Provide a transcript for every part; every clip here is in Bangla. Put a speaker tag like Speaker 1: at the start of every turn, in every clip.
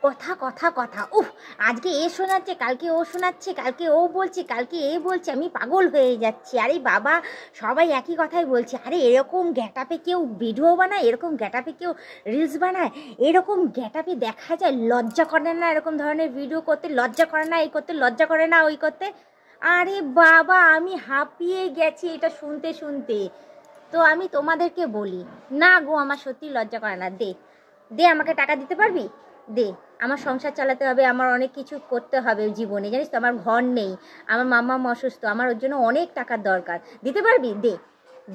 Speaker 1: কথা কথা কথা, উফ, আজকে এ শোনাচ্ছে, কালকে ও শোনাচ্ছে, কালকে ও বলছে, কালকে এ বলছে, আমি পাগল হয়ে যাচ্ছি। আরে বাবা, সবাই একই কথাই বলছে। আরে এরকম গ্যাটাপে কেউ ভিডিও বানায়, এরকম গ্যাটাপে কেউ রিলস বানায়, এরকম গ্যাটাপে দেখা যায়? লজ্জা করে না এরকম ধরনের ভিডিও করতে? লজ্জা করে না এই করতে? লজ্জা করে না ওই করতে? আরে বাবা, আমি হাঁপিয়ে গেছি এটা শুনতে শুনতে। তো আমি তোমাদেরকে বলি, না গো, আমার সত্যি লজ্জা করে না। দে দে, আমাকে টাকা দিতে পারবি? দে, আমার সংসার চালাতে হবে, আমার অনেক কিছু করতে হবে জীবনে, জানিস তো, আমার ঘর নেই, আমার মামা অসুস্থ, আমার ওর জন্য অনেক টাকার দরকার। দিতে পারবি? দে।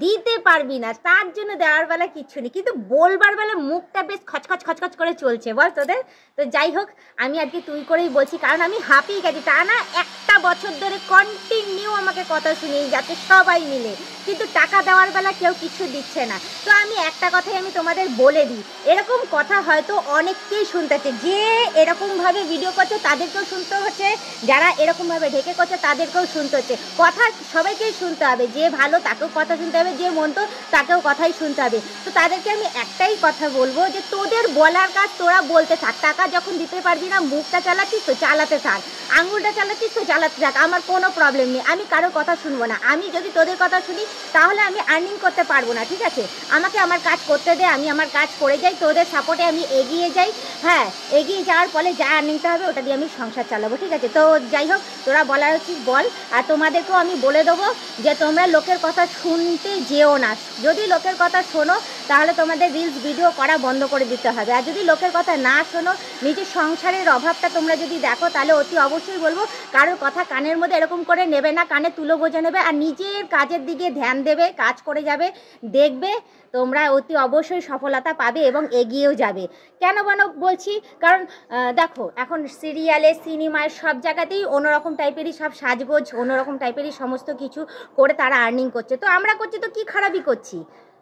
Speaker 1: দিতে পারবি না, তার জন্য দেওয়ার বেলা কিচ্ছু নেই, কিন্তু বলবার বেলা মুখটা বেশ খচখচ খচখচ করে চলছে, বল তোদের? তো যাই হোক, আমি আজকে তুই করেই বলছি, কারণ আমি হাঁপিয়ে গেছি। তা না, একটা বছর ধরে কন্টিনিউ আমাকে কথা শুনিয়ে যাচ্ছে সবাই মিলে, কিন্তু টাকা দেওয়ার বেলা কেউ কিছু দিচ্ছে না। তো আমি একটা কথাই আমি তোমাদের বলে দিই, এরকম কথা হয়তো অনেককেই শুনতে হচ্ছে। যে এরকমভাবে ভিডিও করছে তাদেরকেও শুনতে হচ্ছে, যারা এরকমভাবে ঢেকে করছে তাদেরকেও শুনতে হচ্ছে। কথা সবাইকেই শুনতে হবে, যে ভালো তাকেও কথা শুনতে হবে, যে মন্দ তাকেও কথাই শুনতে হবে। তো তাদেরকে আমি একটাই কথা বলবো, যে তোদের বলার কাজ তোরা বলতে থাক। টাকা যখন দিতে পারবি না, মুখটা চালাচ্ছিস তো চালাতে থাক, আঙুলটা চালাচ্ছিস তো চালাতে থাক, আমার কোনো প্রবলেম নেই, আমি কারোর কথা শুনবো না। আমি যদি তোদের কথা শুনি তাহলে আমি আর্নিং করতে পারবো না, ঠিক আছে? আমাকে আমার কাজ করতে দে, আমি আমার কাজ করে যাই, তোদের সাপোর্টে আমি এগিয়ে যাই। হ্যাঁ, এগিয়ে যাওয়ার ফলে যা আর্নিংটা হবে ওটা দিয়ে আমি সংসার চালাবো, ঠিক আছে? তো যাই হোক, তোরা বলার উচিত বল। আর তোমাদেরকেও আমি বলে দেবো যে তোমরা লোকের কথা শুনতে যেও না। যদি লোকের কথা শোনো তাহলে তোমাদের রিলস ভিডিও করা বন্ধ করে দিতে হবে। আর যদি লোকের কথা না শোনো, নিজের সংসারের অভাবটা তোমরা যদি দেখো, তাহলে অতি অবশ্যই বলবো কারোর কথা কানের মধ্যে এরকম করে নেবে না, কানে তুলো বোঝা নেবে, আর নিজের কাজের দিকে ধ্যান দেবে, কাজ করে যাবে, দেখবে তোমরা অতি অবশ্যই সফলতা পাবে এবং এগিয়েও যাবে। কেন বলছি? কারণ দেখো, এখন সিরিয়ালে, সিনেমায়, সব জায়গাতেই অন্যরকম টাইপেরই সব সাজগোজ, অন্যরকম টাইপেরই সমস্ত কিছু করে তারা আর্নিং করছে। তো আমরা করছি তো কি খারাপই করছি?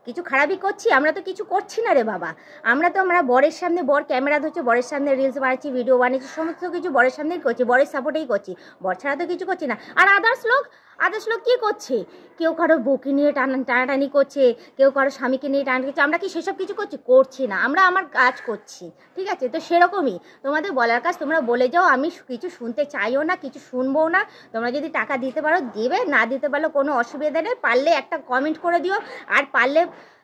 Speaker 1: কিছু খারাপই করছি? আমরা তো কিছু করছি না রে বাবা। আমরা বরের সামনে, বর ক্যামেরা ধরছে, বরের সামনে রিলস বানাচ্ছি, ভিডিও বানাচ্ছি, সমস্ত কিছু বরের সামনেই করছি, বরের সাপোর্টেই করছি, বর ছাড়া তো কিছু করছি না। আর আদার্স লোক কী করছে? কেউ কারো বউকে নিয়ে টানাটানি করছে, কেউ কারো স্বামীকে নিয়ে টানাটানি করছে। আমরা কি সেসব কিছু করছি না, আমরা আমার কাজ করছি, ঠিক আছে? তো সেরকমই তোমাদের বলার কাজ তোমরা বলে যাও, আমি কিছু শুনতে চাইও না, কিছু শুনবো না। তোমরা যদি টাকা দিতে পারো দেবে, না দিতে পারলে কোনো অসুবিধা নেই, পারলে একটা কমেন্ট করে দিও, আর পারলে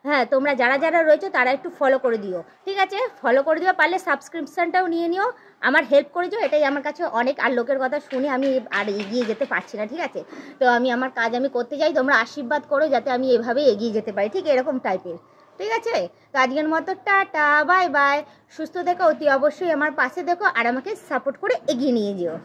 Speaker 1: হ্যাঁ, তোমরা যারা যারা রয়েছে তারা একটু ফলো করে দিও, ঠিক আছে? ফলো করে দিও, পারলে সাবস্ক্রিপশানটাও নিয়ে নিও, আমার হেল্প করে দিও, এটাই আমার কাছে অনেক। আর লোকের কথা শুনে আমি আর এগিয়ে যেতে পারছি না, ঠিক আছে? তো আমি আমার কাজ আমি করতে যাই, তোমরা আশীর্বাদ করো যাতে আমি এভাবে এগিয়ে যেতে পারি, ঠিক এরকম টাইপের, ঠিক আছে? তো আজকের মতো টাটা, বাই বাই। সুস্থ দেখো, অতি অবশ্যই আমার পাশে দেখো, আর আমাকে সাপোর্ট করে এগিয়ে নিয়ে যেও।